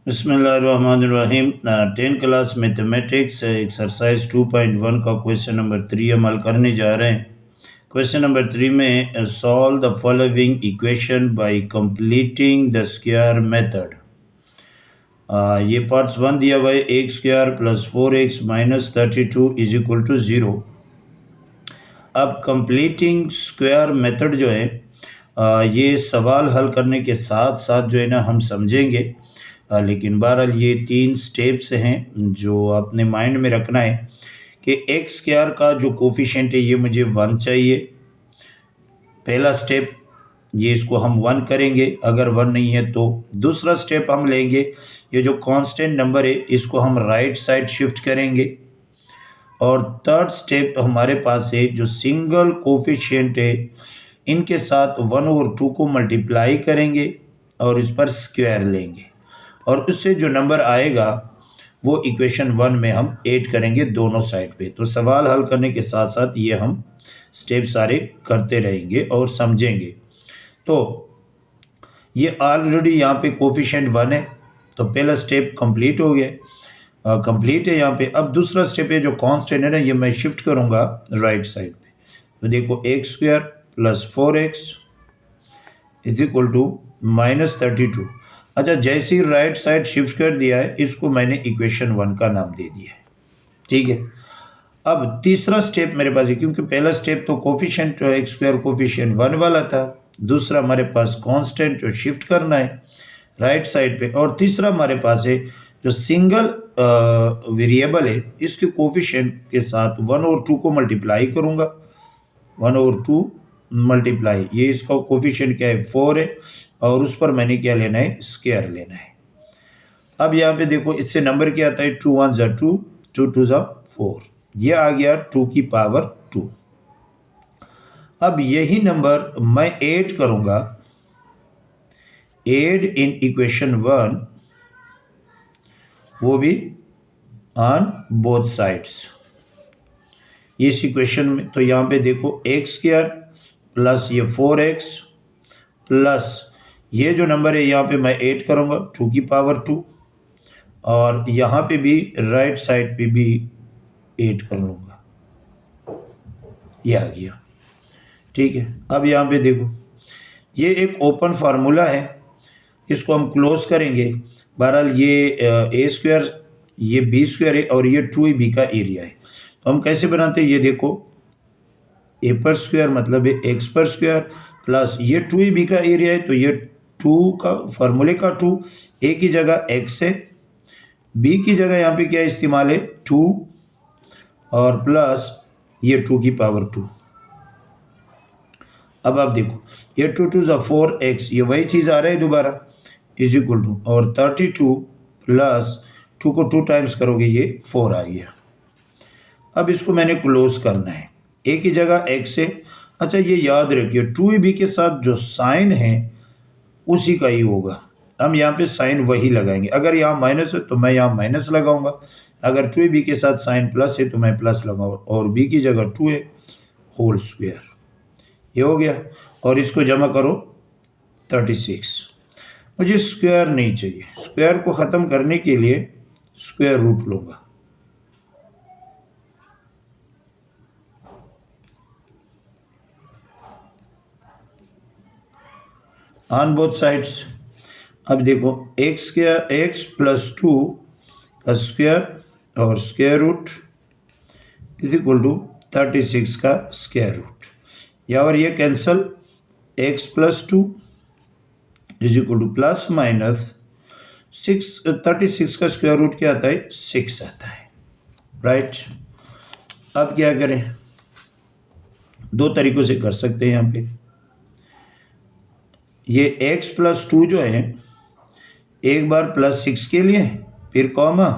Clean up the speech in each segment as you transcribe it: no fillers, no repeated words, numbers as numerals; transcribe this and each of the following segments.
बिस्मिल्लाहिर्रहमानिर्रहीम। 10 class mathematics exercise 2.1 का question number 3 हम हल करने जा रहे हैं। क्वेश्चन नंबर 3 में solve the following equation by completing the square method. ये पार्ट्स 1 दिया हुआ है, x square plus 4x minus 32 is equal to 0। अब कंप्लीटिंग स्क्वायर मेथड जो है ये सवाल हल करने के साथ साथ जो है ना हम समझेंगे, लेकिन बहरहाल ये 3 स्टेप्स हैं जो आपने माइंड में रखना है कि एक्स स्क्वायर का जो कोफिशिएंट है ये मुझे 1 चाहिए। पहला स्टेप ये इसको हम 1 करेंगे, अगर 1 नहीं है तो दूसरा स्टेप हम लेंगे, ये जो कांस्टेंट नंबर है इसको हम राइट साइड शिफ्ट करेंगे। और थर्ड स्टेप हमारे पास है जो सिंगल कोफिशिएंट है इनके साथ 1/2 को मल्टीप्लाई करेंगे और इस पर स्क्वायर लेंगे और उससे जो नंबर आएगा वो इक्वेशन 1 में हम ऐड करेंगे दोनों साइड पे। तो सवाल हल करने के साथ साथ ये हम स्टेप सारे करते रहेंगे और समझेंगे। तो ये ऑलरेडी यहाँ पे कोफिशिएंट 1 है तो पहला स्टेप कंप्लीट हो गया, कंप्लीट है यहाँ पे। अब दूसरा स्टेप है जो कांस्टेंट है ना, ये मैं शिफ्ट करूँगा राइट साइड पे। तो देखो x square plus 4x is equal to minus 32। अच्छा, जैसे ही राइट साइड शिफ्ट कर दिया है इसको मैंने इक्वेशन 1 का नाम दे दिया है, ठीक है। अब तीसरा स्टेप मेरे पास है, क्योंकि पहला स्टेप तो कोफिशिएंट एक्स स्क्वायर कोफिशिएंट 1 वाला था, दूसरा हमारे पास कांस्टेंट जो शिफ्ट करना है राइट साइड पे, और तीसरा हमारे पास है जो सिंगल वेरिएबल है इसके कोफिशिएंट के साथ 1/2 को मल्टीप्लाई करूँगा। 1/2 मल्टीप्लाई, ये इसका कोफिशिएंट क्या है 4 है और उस पर मैंने क्या लेना है स्क्वायर लेना है। अब यहाँ पे देखो इससे नंबर क्या आता है 2 1 2 2 2 4, ये आ गया 2 की पावर 2। अब यही नंबर मैं ऐड करूंगा, ऐड इन इक्वेशन 1, वो भी ऑन बोथ साइड्स इस इक्वेशन में। तो यहाँ पे देखो एक्स स्क्वायर प्लस ये 4x प्लस ये जो नंबर है यहाँ पे मैं ऐड करूँगा 2 की पावर 2, और यहाँ पे भी राइट साइड पे भी ऐड कर लूँगा, ये आ गया, ठीक है। अब यहाँ पे देखो ये एक ओपन फार्मूला है, इसको हम क्लोज करेंगे। बहरहाल ये ए स्क्वायर ये बी स्क्वायर है और ये 2ab का एरिया है। तो हम कैसे बनाते हैं, ये देखो ए पर स्क्वायर मतलब है एक्स पर स्क्वायर प्लस ये 2ab का एरिया है, तो ये 2 का फार्मूले का 2 ए की जगह एक्स है, बी की जगह यहाँ पे क्या इस्तेमाल है 2 और प्लस ये 2 की पावर 2। अब आप देखो ये 2 2 4x, ये वही चीज़ आ रहा है दोबारा, इज इक्वल टू, और 32 प्लस 2 को 2 टाइम्स करोगे ये 4 आ गया। अब इसको मैंने क्लोज करना है, ए की जगह x है। अच्छा, ये याद रखिए 2ab के साथ जो साइन है उसी का ही होगा, हम यहाँ पे साइन वही लगाएंगे। अगर यहाँ माइनस है तो मैं यहाँ माइनस लगाऊंगा, अगर 2ab के साथ साइन प्लस है तो मैं प्लस लगाऊंगा, और b की जगह 2 है होल स्क्वायर, ये हो गया। और इसको जमा करो 36। मुझे स्क्वायर नहीं चाहिए, स्क्वायर को ख़त्म करने के लिए स्क्वायर रूट लूँगा। On both sides. अब देखो एक्स स्क्वायर एक्स प्लस 2 का स्क्वायर और square root is equal to 36 का स्क्वायर रूट, या और ये cancel, x plus 2 is equal to plus minus 36 का स्क्वायर रूट क्या आता है 6 आता है, राइट। अब क्या करें, दो तरीक़ों से कर सकते हैं यहाँ पे। ये x प्लस 2 जो है एक बार प्लस 6 के लिए फिर कॉमा,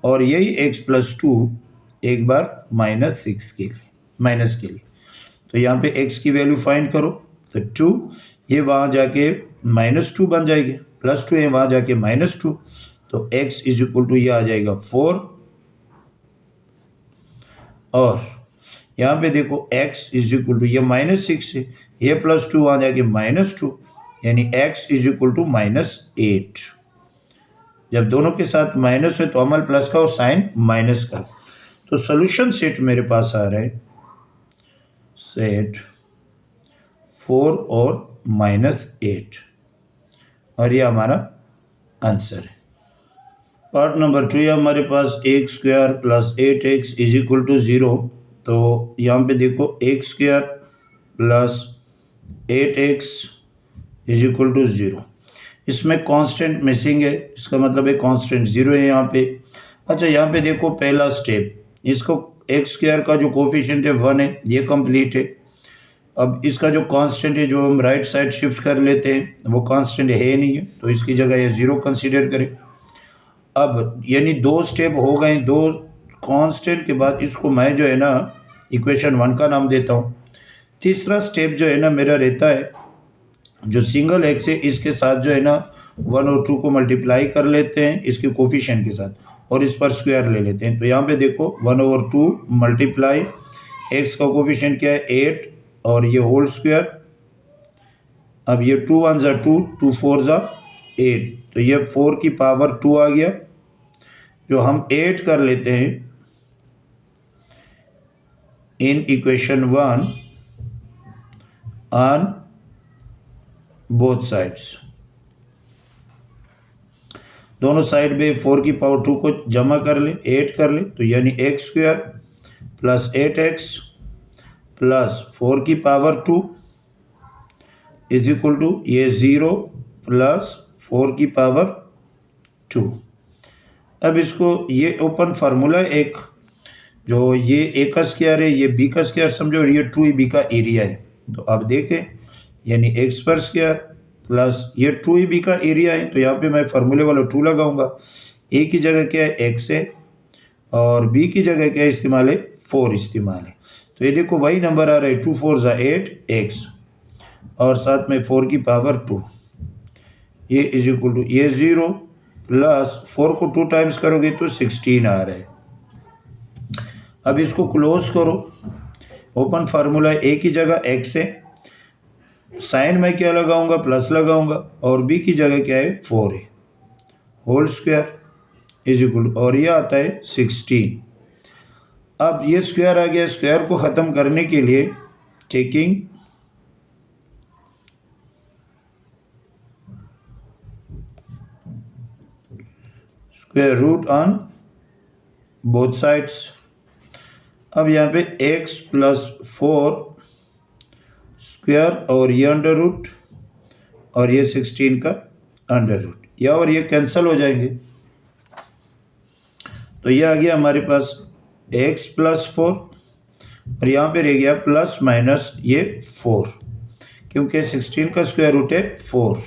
और यही x प्लस 2 एक बार माइनस 6 के लिए, माइनस के लिए। तो यहाँ पे x की वैल्यू फाइंड करो, तो 2 ये वहाँ जाके -2 बन जाएगी, प्लस 2 है वहाँ जाके -2, तो x इज इक्वल टू ये आ जाएगा 4, और यहाँ पे देखो x इज इक्वल टू ये -6 है, ये +2 वहाँ जाके -2, यानी x इज इक्वल टू -8, जब दोनों के साथ माइनस हो तो अमल प्लस का और साइन माइनस का। तो सोल्यूशन सेट मेरे पास आ रहा है सेट 4 और -8 और ये हमारा आंसर है। पार्ट नंबर 2 हमारे पास x square plus 8x is equal to 0। तो यहाँ पे देखो x square plus 8x is equal to 0। इसमें कांस्टेंट मिसिंग है, इसका मतलब है कांस्टेंट 0 है यहाँ पे। अच्छा यहाँ पे देखो पहला स्टेप, इसको एक्स स्क्वायर का जो कोफिशिएंट है 1 है, ये कंप्लीट है। अब इसका जो कांस्टेंट है जो हम राइट साइड शिफ्ट कर लेते हैं वो कांस्टेंट है नहीं है, तो इसकी जगह ये 0 कंसीडर करें। अब यानी 2 स्टेप हो गए, 2 कांस्टेंट के बाद इसको मैं जो है ना इक्वेशन 1 का नाम देता हूँ। तीसरा स्टेप जो है ना मेरा रहता है जो सिंगल एक्स है इसके साथ जो है ना 1 और 2 को मल्टीप्लाई कर लेते हैं इसके कोफिशिएंट के साथ और इस पर स्क्वायर ले लेते हैं। तो यहाँ पे देखो 1 और 2 मल्टीप्लाई, एक्स का कोफिशिएंट क्या है 8 और ये होल स्क्वायर। अब ये 2 1 ज़ा 2, 2 4 ज़ा 8, तो ये 4 की पावर 2 आ गया जो हम 8 कर लेते हैं in equation 1 on both sides. दोनों साइड में 4 की पावर 2 को जमा कर ले, 8 कर ले, तो यानी x square plus 8x plus 4 की पावर 2 इज इक्वल टू ये 0 प्लस 4 की पावर 2। अब इसको ये ओपन फार्मूला एक, जो ये ए का स्क्वायर है ये बी का स्क्वायर समझो और ये 2b का एरिया है। तो अब देखें यानी एक्स पर स्क्वायर प्लस ये 2b का एरिया है, तो यहाँ पे मैं फार्मूले वाला 2 लगाऊंगा। ए की जगह क्या है एक्स है और बी की जगह क्या इस्तेमाल है 4 इस्तेमाल है। तो ये देखो वही नंबर आ रहा है 2 4 ज़ा 8x और साथ में 4 की पावर 2, ये इज इक्वल टू ये 0 प्लस 4 को 2 टाइम्स करोगे तो 16 आ रहा है। अब इसको क्लोज करो, ओपन फार्मूला ए की जगह x है, साइन में क्या लगाऊंगा प्लस लगाऊंगा और बी की जगह क्या है 4 है, whole square is equal to और ये आता है 16। अब ये स्क्वायर आ गया, स्क्वायर को ख़त्म करने के लिए taking square root on both sides. अब यहाँ पे x प्लस 4 स्क्वायर और ये अंडर रूट और ये 16 का अंडर रूट, या और ये कैंसिल हो जाएंगे। तो ये आ गया हमारे पास x प्लस 4 और यहाँ पे रह गया प्लस माइनस ये 4, क्योंकि 16 का स्क्वायर रूट है 4।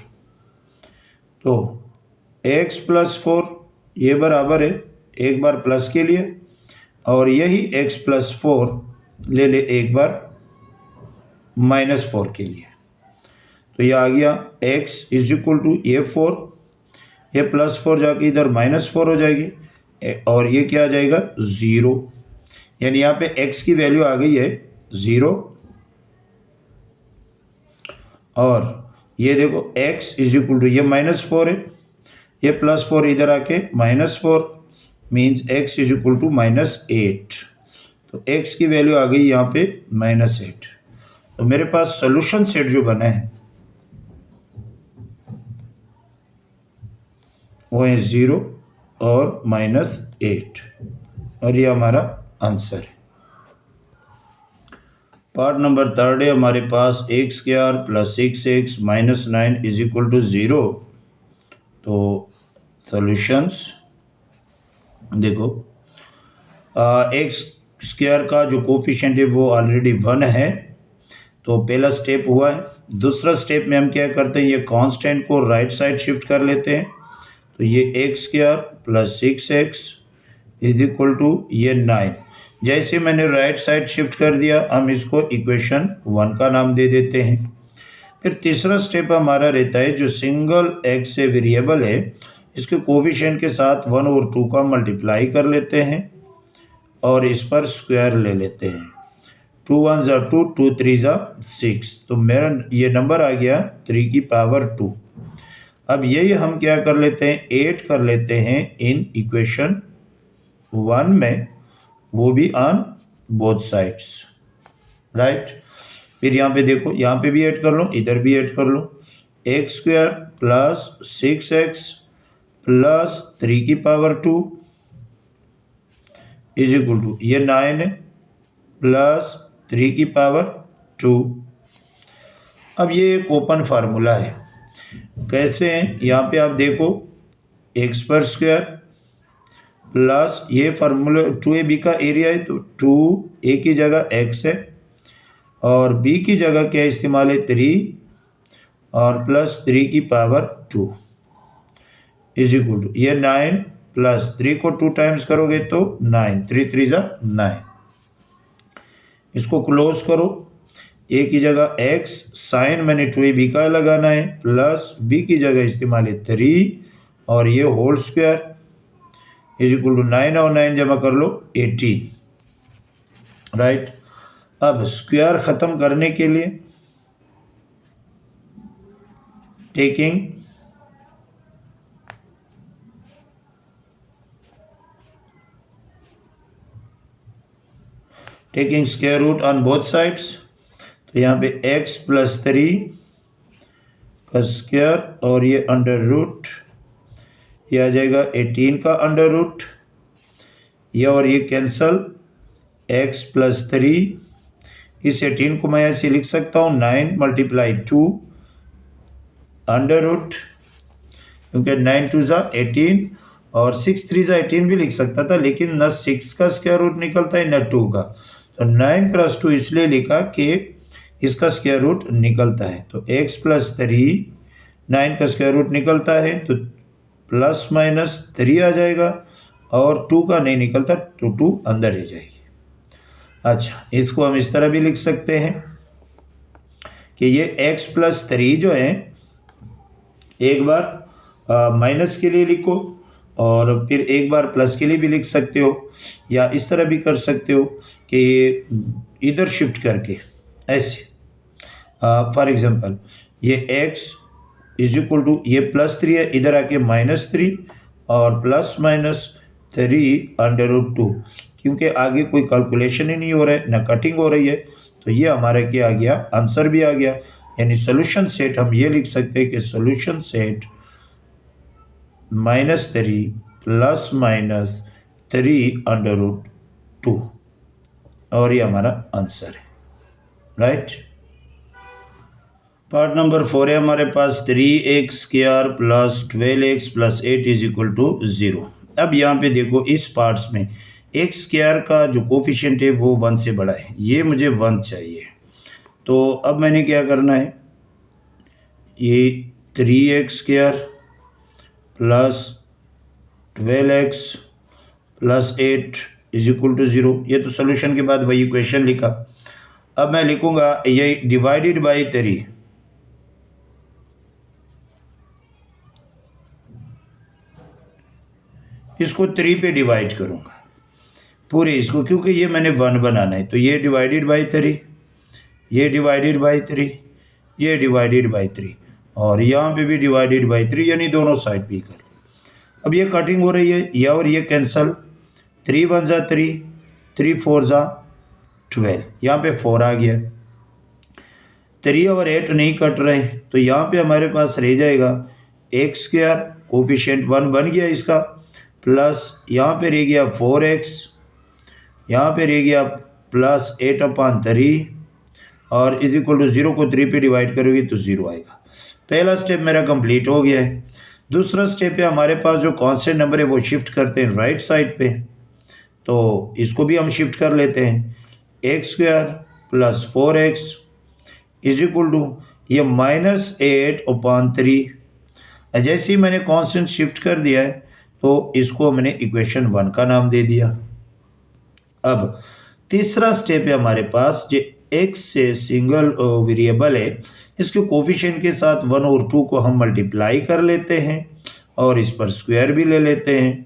तो x प्लस 4 ये बराबर है एक बार प्लस के लिए और यही x प्लस 4 ले ले एक बार -4 के लिए। तो ये आ गया x इज इक्वल टू ये 4, ये प्लस 4 जाके इधर -4 हो जाएगी और ये क्या आ जाएगा 0, यानी यहाँ पे x की वैल्यू आ गई है 0। और ये देखो x इज इक्वल टू ये -4 है, ये +4 इधर आके -4 means x is equal to -8। तो x की वैल्यू आ गई यहाँ पे -8। तो मेरे पास सोल्यूशन सेट जो बना है वो है 0 और -8 और ये हमारा आंसर है। पार्ट नंबर 3 है हमारे पास x square plus 6x minus 9 is equal to 0। तो सॉल्यूशंस देखो, एक्स स्क्वायर का जो कोफिशिएंट है वो ऑलरेडी 1 है, तो पहला स्टेप हुआ है। दूसरा स्टेप में हम क्या करते हैं, ये कांस्टेंट को राइट साइड शिफ्ट कर लेते हैं। तो ये x square plus 6x is equal to ये 9। जैसे मैंने राइट साइड शिफ्ट कर दिया, हम इसको इक्वेशन 1 का नाम दे देते हैं। फिर तीसरा स्टेप हमारा रहता है जो सिंगल एक्स से वेरिएबल है, इसके कोफिशिएंट के साथ 1 और 2 का मल्टीप्लाई कर लेते हैं और इस पर स्क्वायर ले लेते हैं। 2 1 ज़ा 2, 2 3 ज़ा 6, तो मेरा ये नंबर आ गया 3 की पावर 2। अब यही हम क्या कर लेते हैं, 8 कर लेते हैं इन इक्वेशन 1 में, वो भी ऑन बोथ साइड्स, राइट। फिर यहाँ पे देखो, यहाँ पे भी ऐड कर लो, इधर भी ऐड कर लो, x square plus 6x plus 3 की पावर 2 इज इक्वल टू ये 9 प्लस 3 की पावर 2। अब ये एक ओपन फार्मूला है, कैसे हैं, यहाँ पे आप देखो एक्स पर स्क्वायर प्लस ये फार्मूला 2ab का एरिया है, तो 2a की जगह x है और b की जगह क्या इस्तेमाल है, 3 और प्लस 3 की पावर 2 इज इक्वल टू ये 9 प्लस 3 को 2 टाइम्स करोगे तो 9, 3 3 जा 9। इसको क्लोज करो, a की जगह x, साइन मैंने 2ab का लगाना है, प्लस b की जगह इस्तेमाल है 3 और ये whole square is equal to 9 और 9 जमा कर लो 18, राइट। अब स्क्वायर खत्म करने के लिए taking square root on both sides, तो यहाँ पे x प्लस 3 का स्क्वायर और ये अंडर रूट, ये आ जाएगा 18 का अंडर रूट, ये और ये कैंसल, x प्लस 3, इस 18 को मैं ऐसे लिख सकता हूँ 9 मल्टीप्लाई 2 अंडर रूट, क्योंकि 9 2 जा 18 और 6 3 जा 18 भी लिख सकता था, लेकिन न 6 का स्क्वायर रूट निकलता है न 2 का, तो 9 क्रॉस 2 इसलिए लिखा कि इसका स्क्वायर रूट निकलता है। तो x प्लस 3 9 का स्क्वायर रूट निकलता है तो प्लस माइनस 3 आ जाएगा और 2 का नहीं निकलता तो 2 अंदर रह जाएगी। अच्छा, इसको हम इस तरह भी लिख सकते हैं कि ये x प्लस 3 जो है, एक बार माइनस के लिए लिखो और फिर एक बार प्लस के लिए भी लिख सकते हो, या इस तरह भी कर सकते हो कि इधर शिफ्ट करके ऐसे, फॉर एग्जांपल ये x इज इक्वल टू ये प्लस 3 है, इधर आके माइनस 3 और प्लस माइनस 3 अंडर रूट 2, क्योंकि आगे कोई कैलकुलेशन ही नहीं हो रहा है, ना कटिंग हो रही है, तो ये हमारा क्या आ गया, आंसर भी आ गया। यानी सोल्यूशन सेट हम ये लिख सकते हैं कि solution set -3 plus minus 3 under root 2, और ये हमारा आंसर है, राइट। पार्ट नंबर 4 है हमारे पास 3x square plus 12x plus 8 is equal to 0। अब यहाँ पे देखो इस पार्ट्स में x स्क्वायर का जो कोफिशिएंट है वो 1 से बड़ा है, ये मुझे 1 चाहिए। तो अब मैंने क्या करना है, ये 3x square plus 12x plus 8 is equal to 0, ये तो सोल्यूशन के बाद वही इक्वेशन लिखा। अब मैं लिखूंगा ये डिवाइडेड बाई 3, इसको 3 पे डिवाइड करूंगा पूरे इसको, क्योंकि ये मैंने 1 बनाना है, तो ये डिवाइडेड बाई 3, ये डिवाइडेड बाई 3, ये डिवाइडेड बाई 3 और यहाँ पे भी डिवाइडेड बाई 3, यानी दोनों साइड पे कर। अब ये कटिंग हो रही है, यह और ये कैंसल, 3 1 जा 3, 3 4 जा 12, यहाँ पे 4 आ गया, 3 और 8 नहीं कट रहे, तो यहाँ पे हमारे पास रह जाएगा x स्क्वायर, कोफिशिएंट 1 बन गया इसका, प्लस यहाँ पे रह गया 4x, यहाँ पे रह गया प्लस 8/3 और इज इक्वल टू 0 को 3 पे डिवाइड करोगे तो 0 आएगा। पहला स्टेप मेरा कंप्लीट हो गया है। दूसरा स्टेप है हमारे पास जो कांस्टेंट नंबर है वो शिफ्ट करते हैं राइट साइड पे, तो इसको भी हम शिफ्ट कर लेते हैं, x square plus 4x is equal to ये -8/3। जैसे ही मैंने कांस्टेंट शिफ्ट कर दिया है तो इसको मैंने इक्वेशन 1 का नाम दे दिया। अब तीसरा स्टेप है हमारे पास, जो x से सिंगल वेरिएबल है, इसके कोफिशिएंट के साथ 1 और 2 को हम मल्टीप्लाई कर लेते हैं और इस पर स्क्वायर भी ले लेते हैं।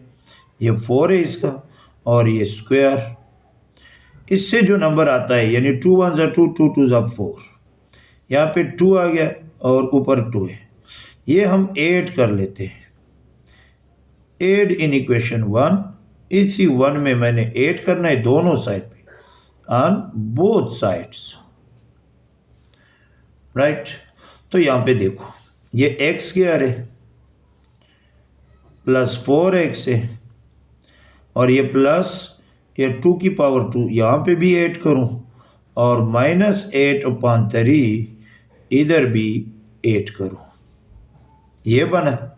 ये 4 है इसका और ये स्क्वायर, इससे जो नंबर आता है यानी 2 1 जा 2, 2 2 जा 4, यहाँ पे 2 आ गया और ऊपर 2 है, ये हम ऐड कर लेते हैं, ऐड इन इक्वेशन 1। इसी 1 में मैंने ऐड करना है दोनों साइड पे, ऑन बोथ साइड्स, राइट। तो यहां पे देखो ये x क्या है, प्लस 4x है, और ये प्लस ये 2 की पावर 2 यहाँ पे भी ऐड करूँ, और -8/3 इधर भी ऐड करूँ, ये बना।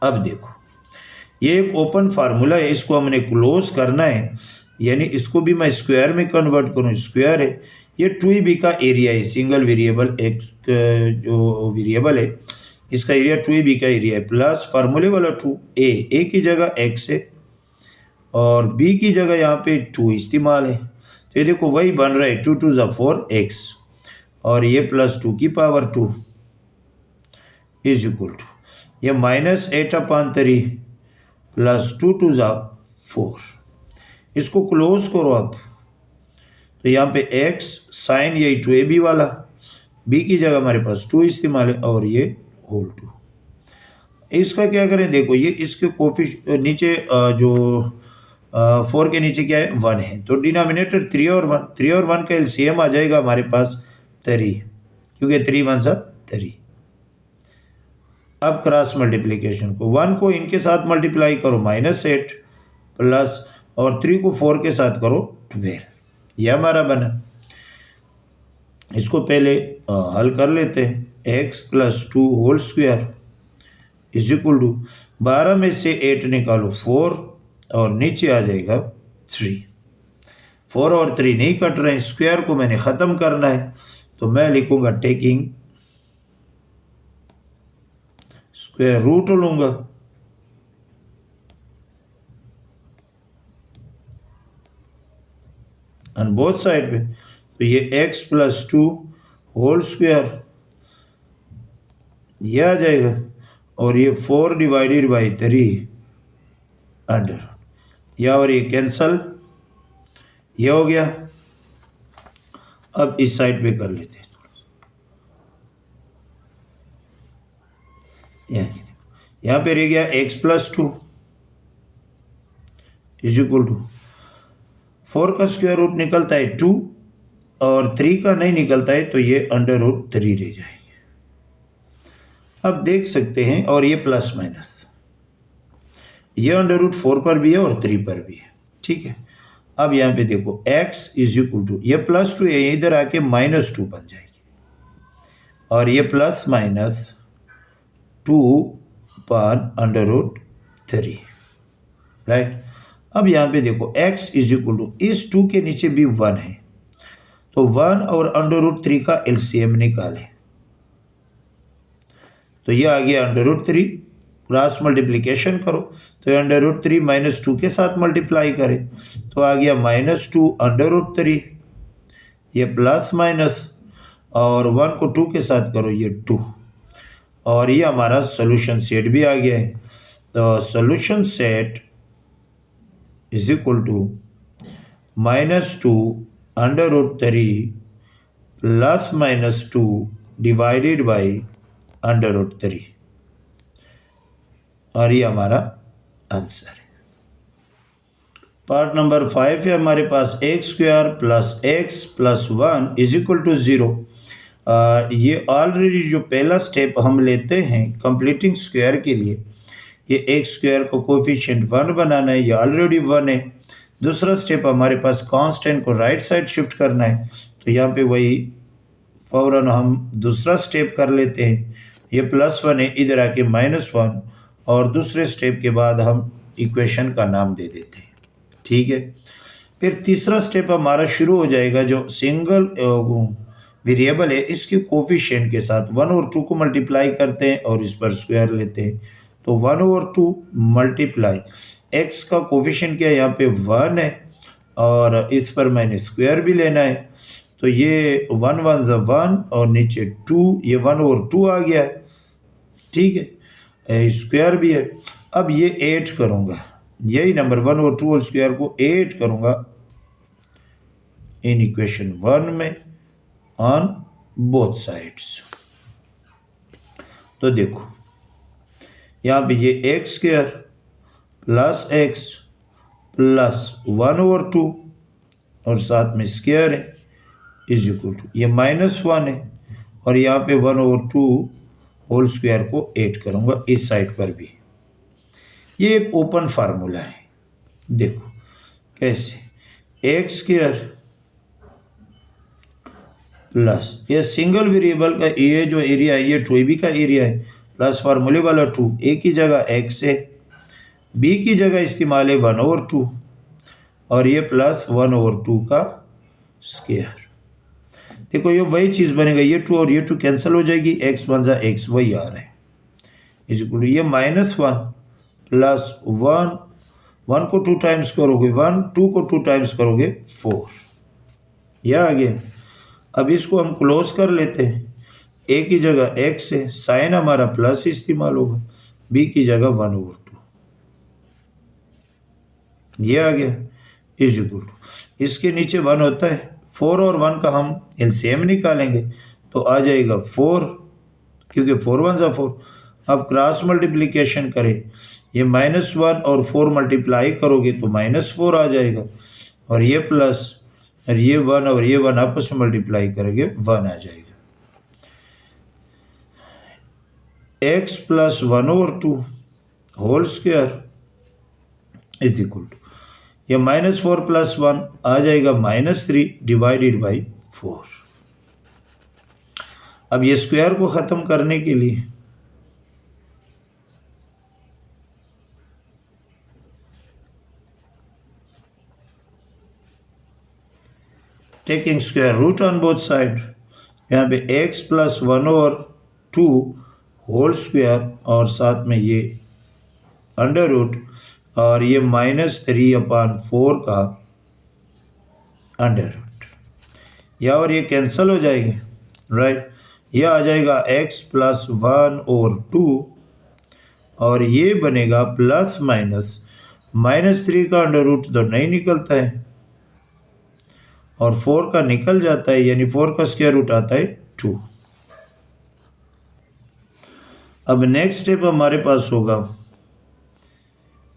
अब देखो ये एक ओपन फार्मूला है, इसको हमने क्लोज करना है, यानी इसको भी मैं स्क्वायर में कन्वर्ट करूँ, स्क्वायर है, ये 2ab का एरिया है, सिंगल वेरिएबल एक जो वेरिएबल है इसका एरिया 2ab का एरिया है, प्लस फार्मूले वाला 2, a की जगह x है और b की जगह यहाँ पे 2 इस्तेमाल है। तो ये देखो वही बन रहा है, 2 2 ज़ा 4x, और ये प्लस 2 की पावर 2 इज इक्वल टू ये -8/3 प्लस 2 2 ज़ा 4। इसको क्लोज करो अब, तो यहाँ पे x साइन यही 2ab वाला, b की जगह हमारे पास 2 इस्तेमाल है, और ये होल 2। इसका क्या करें, देखो ये इसके नीचे जो 4 के नीचे क्या है 1 है, तो डिनोमिनेटर 3 और 1 का एलसीएम आ जाएगा हमारे पास 3, क्योंकि 3 1 सा 3। अब क्रॉस मल्टीप्लिकेशन को 1 को इनके साथ मल्टीप्लाई करो -8 प्लस, और 3 को 4 के साथ करो 12, यह हमारा बना। इसको पहले हल कर लेते हैं, x plus 2 whole square is equal to 12 में से 8 निकालो 4, और नीचे आ जाएगा 3। 4 और 3 नहीं कट रहे हैं, स्क्वायर को मैंने ख़त्म करना है, तो मैं लिखूंगा टेकिंग स्क्वायर रूट लूंगा, ऑन बोथ साइड पे, तो ये x प्लस 2 होल स्क्वायर ये आ जाएगा, और ये 4 डिवाइडेड बाई 3 अंडर, या और ये कैंसल, ये हो गया। अब इस साइड पे कर लेते हैं, यहाँ पे रह गया x plus 2 is equal to 4 का स्क्वायर रूट निकलता है 2, और 3 का नहीं निकलता है, तो ये अंडर रूट 3 रह जाएंगे। अब देख सकते हैं, और ये प्लस माइनस, ये अंडर रूट 4 पर भी है और 3 पर भी है, ठीक है। अब यहाँ पे देखो x इज इक्वल टू ये प्लस 2 है, इधर आके -2 बन जाएगी, और ये प्लस माइनस 2/√3, राइट। अब यहाँ पे देखो x इज इक्वल टू इस 2 के नीचे भी 1 है, तो 1 और √3 का एलसीएम निकालें, तो ये आ गया √3, क्रॉस मल्टीप्लिकेशन करो, तो ये √3 -2 के साथ मल्टीप्लाई करें, तो आ गया -2 √3, ये प्लस माइनस, और 1 को 2 के साथ करो, ये 2, और ये हमारा सोल्यूशन सेट भी आ गया है। तो solution set is equal to -2 √3 plus -2 divided by √3, और ये हमारा आंसर है। पार्ट नंबर 5 है हमारे पास, x² plus x plus 1 is equal to 0। ये ऑलरेडी जो पहला स्टेप हम लेते हैं कंप्लीटिंग स्क्वायर के लिए, ये x² को कोफिशिएंट 1 बनाना है, ये ऑलरेडी 1 है। दूसरा स्टेप हमारे पास कांस्टेंट को राइट साइड शिफ्ट करना है, तो यहाँ पे वही फौरन हम दूसरा स्टेप कर लेते हैं, ये +1 है, इधर आके -1, और दूसरे स्टेप के बाद हम इक्वेशन का नाम दे देते हैं, ठीक है। फिर तीसरा स्टेप हमारा शुरू हो जाएगा, जो सिंगल वेरिएबल है इसके कोफिशिएंट के साथ 1 और 2 को मल्टीप्लाई करते हैं और इस पर स्क्वायर लेते हैं, तो 1 और 2 मल्टीप्लाई, x का कोफिशिएंट क्या है यहाँ पे 1 है, और इस पर मैंने स्क्वायर भी लेना है, तो ये 1 1 ज़ा 1 और नीचे 2, ये 1 और 2 आ गया है, ठीक है, स्क्वायर भी है। अब ये ऐड करूँगा, यही नंबर 1 और 2 होल स्क्वायर को ऐड करूँगा इन इक्वेशन 1 में ऑन बोथ साइड्स। तो देखो यहाँ पे ये x square plus x plus 1/2 और साथ में स्क्वायर है इज इक्वल टू ये -1 है और यहाँ पे 1/2 होल स्क्वायर को ऐड करूँगा इस साइड पर भी। ये एक ओपन फार्मूला है। देखो कैसे एक्स स्क्वायर प्लस ये सिंगल वेरिएबल का ये जो एरिया है ये 2ab का एरिया है प्लस फार्मूले वाला 2 ए की जगह एक्स है बी की जगह इस्तेमाल है 1/2 और ये प्लस 1/2 का स्क्वायर। देखो ये वही चीज़ बनेगा ये 2 और ये 2 कैंसिल हो जाएगी एक्स 1 जा एक्स वही आ रहा है इज इक्वल टू ये -1 प्लस 1 को 2 टाइम्स करोगे 1 2 को 2 टाइम्स करोगे 4 यह आ गया। अब इसको हम क्लोज कर लेते हैं ए की जगह एक्स है साइन हमारा प्लस इस्तेमाल होगा बी की जगह 1/2 ये आ गया इज इक्वल टू इसके नीचे 1 होता है 4 और 1 का हम एलसीएम निकालेंगे तो आ जाएगा 4 क्योंकि 4 1 जा 4। अब क्रॉस मल्टीप्लिकेशन करें ये -1 और 4 मल्टीप्लाई करोगे तो -4 आ जाएगा और ये प्लस और ये 1 और ये 1 आपस में मल्टीप्लाई करेंगे 1 आ जाएगा। x plus 1/2 whole square is equal to ये -4 प्लस 1 आ जाएगा -3 डिवाइडेड बाई 4। अब ये स्क्वायर को ख़त्म करने के लिए taking square root on both side यहाँ पे x प्लस 1/2 होल स्क्वायर और साथ में ये अंडर रूट और ये -3/4 का अंडर रूट या और ये कैंसिल हो जाएंगे राइट। यह आ जाएगा x प्लस 1/2 और ये बनेगा प्लस -3 का अंडर रूट तो नहीं निकलता है और 4 का निकल जाता है यानी 4 का स्क्वायर रूट आता है 2। अब नेक्स्ट स्टेप हमारे पास होगा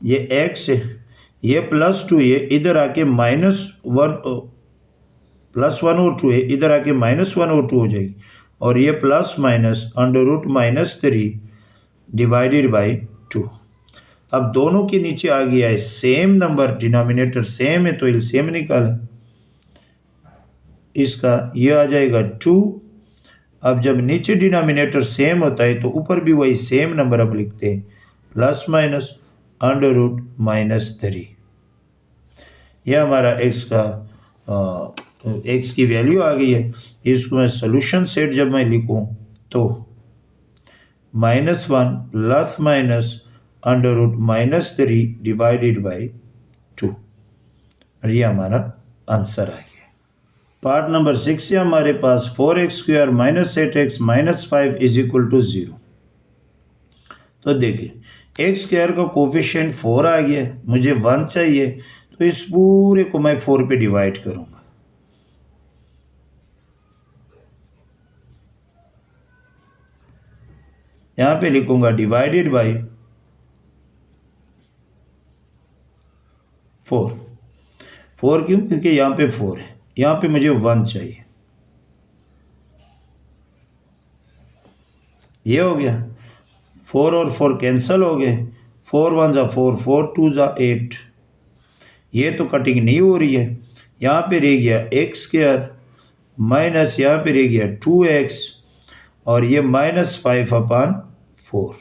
ये x है ये +2 है इधर आके +1/2 है इधर आके -1/2 हो जाएगी और ये plus minus under root -3 divided by 2। अब दोनों के नीचे आ गया है सेम नंबर डिनोमिनेटर सेम है तो एलसीएम निकालें इसका ये आ जाएगा 2। अब जब नीचे डिनोमिनेटर सेम होता है तो ऊपर भी वही सेम नंबर हम लिखते हैं प्लस माइनस अंडर रूट -3। यह हमारा x का x की वैल्यू आ गई है। इसको मैं सोल्यूशन सेट जब मैं लिखूं तो -1 plus minus under root -3 divided by 2 और ये हमारा आंसर आ गया। पार्ट नंबर 6 से हमारे पास 4x² -8x -5 is equal to 0। तो देखिए x² का कोफिशिएंट 4 आ गया, मुझे 1 चाहिए तो इस पूरे को मैं 4 पे डिवाइड करूंगा। यहां पे लिखूंगा डिवाइडेड बाई 4। 4 क्यों? क्योंकि यहां पे 4 है, यहां पे मुझे 1 चाहिए। ये हो गया, 4 और 4 कैंसल हो गए, 4 1 जा 4, 4 2 जा 8। ये तो कटिंग नहीं हो रही है। यहाँ पे रह गया x² माइनस यहाँ पे रह गया 2x और ये -5/4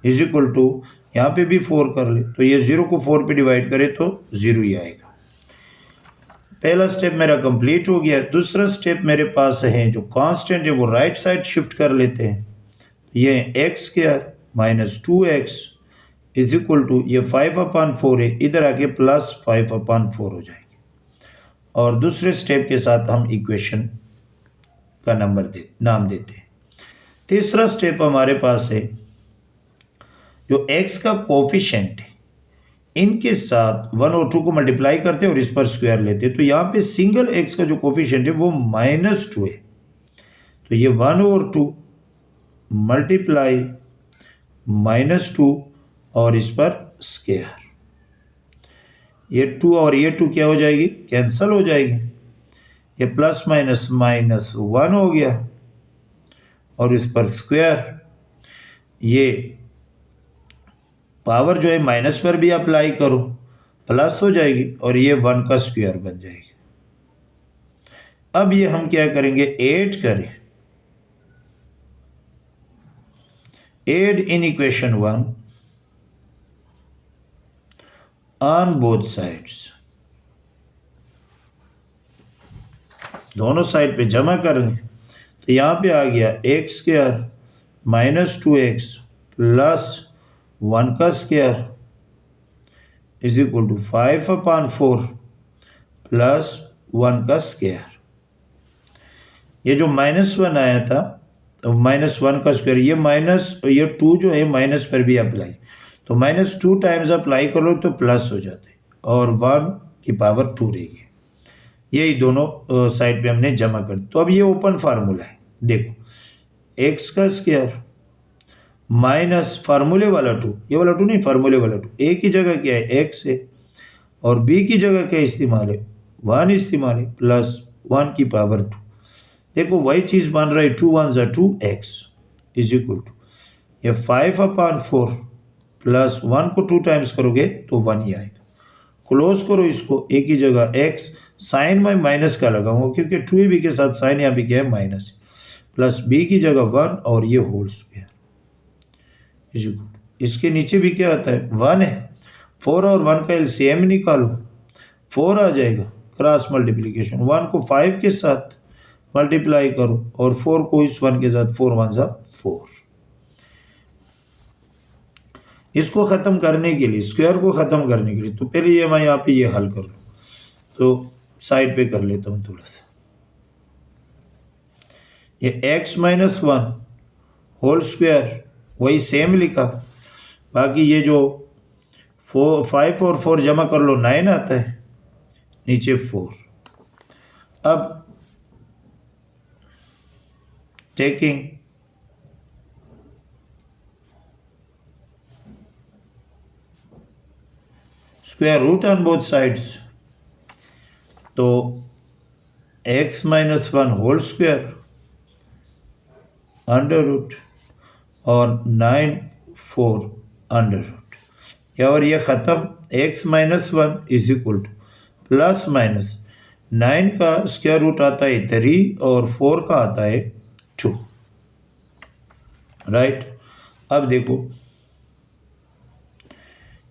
इज इक्वल टू यहाँ पे भी 4 कर ले तो ये 0 को 4 पे डिवाइड करे तो 0 ही आएगा। पहला स्टेप मेरा कंप्लीट हो गया। दूसरा स्टेप मेरे पास है, जो कांस्टेंट है वो राइट साइड शिफ्ट कर लेते हैं। ये x² minus 2x is equal to ये 5/4 है, इधर आके प्लस 5/4 हो जाएगी। और दूसरे स्टेप के साथ हम इक्वेशन का नाम देते हैं। तीसरा स्टेप हमारे पास है, जो x का कोफिशिएंट है इनके साथ 1 और 2 को मल्टीप्लाई करते हैं और इस पर स्क्वायर लेते हैं। तो यहाँ पे सिंगल x का जो कोफिशिएंट है वो -2 है, तो ये 1 और 2 मल्टीप्लाई -2 और इस पर स्क्वायर, ये 2 और ये 2 क्या हो जाएगी, कैंसल हो जाएगी, ये प्लस माइनस -1 हो गया और इस पर स्क्वायर, ये पावर जो है माइनस पर भी अप्लाई करो प्लस हो जाएगी और ये 1 का स्क्वायर बन जाएगी। अब ये हम क्या करेंगे, ऐड करें, add in equation 1 on both sides, दोनों साइड पे जमा कर लें, तो यहाँ पे आ गया एक्स स्क्वायर -2x प्लस 1 का square is equal to 5/4 plus 1 का स्क्वायर। ये जो -1 आया था तो -1 का स्क्वायर, ये 2 जो है माइनस पर भी अप्लाई, तो -2 टाइम्स अप्लाई कर लो तो प्लस हो जाते और 1 की पावर 2 रहेगी। यही दोनों साइड पे हमने जमा कर, तो अब ये ओपन फार्मूला है, देखो एक्स का स्क्वायर माइनस फार्मूले वाला 2, ये वाला 2 नहीं, फार्मूले वाला 2, ए की जगह क्या है एक्स है और बी की जगह क्या इस्तेमाल है 1 इस्तेमाल है, प्लस 1 की पावर 2, देखो वही चीज़ बन रहा है 2 1 ज़ा 2x इज इक्वल टू ये 5/4 प्लस 1 को 2 टाइम्स करोगे तो 1 ही आएगा। क्लोज करो इसको, ए की जगह x, साइन में माइनस का लगाऊंगा क्योंकि 2ab के साथ साइन यहाँ पे क्या है माइनस, प्लस b की जगह 1 और ये whole square is equal to, इसके नीचे भी क्या आता है 1 है, 4 और 1 का एलसीएम निकालो 4 आ जाएगा, क्रॉस मल्टीप्लीकेशन 1 को 5 के साथ मल्टीप्लाई करो और 4 को इस 1 के साथ, 4 1 ज़ा 4। इसको ख़त्म करने के लिए, स्क्वायर को ख़त्म करने के लिए, तो पहले ये मैं यहाँ पे ये हल कर लूँ, तो साइड पे कर लेता हूँ थोड़ा सा, ये x -1 होल स्क्वायर वही सेम लिखा, बाकी ये जो 5 और 4 जमा कर लो 9 आता है, नीचे 4। अब taking square root on both sides, तो x -1 whole square under root और 9 4 अंडर रूट, और ये ख़त्म, x -1 is equal to plus minus 9 का स्क्वायर रूट आता है 3 और 4 का आता है 2, राइट। अब देखो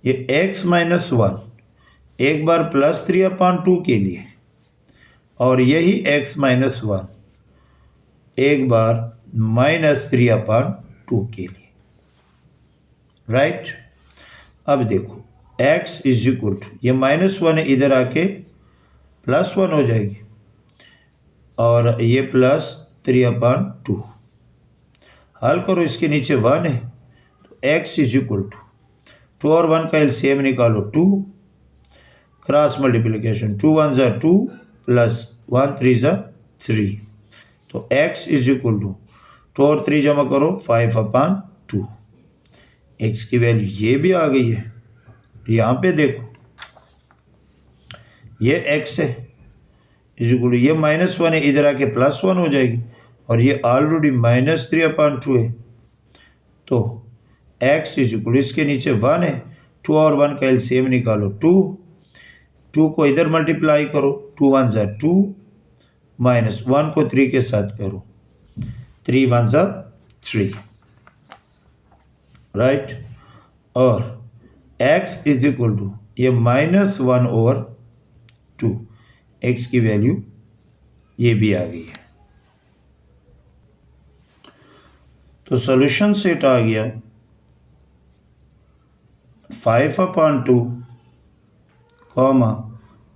ये x -1 एक बार +3/2 के लिए और यही x -1 एक बार -3/2 के लिए, राइट। अब देखो x इज इक्वल टू ये -1 इधर आके +1 हो जाएगी और ये +3/2, हल करो, इसके नीचे 1 है तो x इज इक्वल टू 2 और 1 का एलसीएम निकालो 2, क्रॉस मल्टीप्लिकेशन 2 1 ज़ा 2 प्लस 1 3 ज़ा 3, तो x इज इक्वल टू 2 और 3 जमा करो 5/2, x की वैल्यू ये भी आ गई है, यहाँ पे देखो ये x है इज इक्वल टू ये -1 है, इधर आके +1 हो जाएगी और ये ऑलरेडी -3/2 है, तो x इज इक्वल इसके नीचे 1 है, 2 और 1 का एलसीएम निकालो 2 को इधर मल्टीप्लाई करो 2 1 ज़ा 2 माइनस 1 को 3 के साथ करो 3 1 ज़ा 3, राइट। और x इज इक्वल टू ये -1/2, x की वैल्यू ये भी आ गई है, तो सॉल्यूशन सेट आ गया 5/2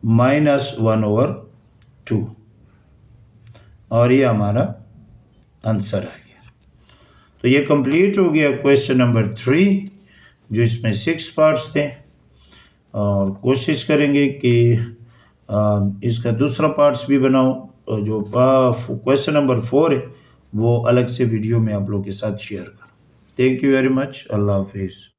-1/2 और ये हमारा आंसर आ गया। तो ये कंप्लीट हो गया क्वेश्चन नंबर 3, जो इसमें 6 पार्ट्स थे, और कोशिश करेंगे कि इसका दूसरा पार्ट्स भी बनाऊं, जो क्वेश्चन नंबर 4 है वो अलग से वीडियो में आप लोग के साथ शेयर करूँ। Thank you very much. अल्लाह हाफिज़।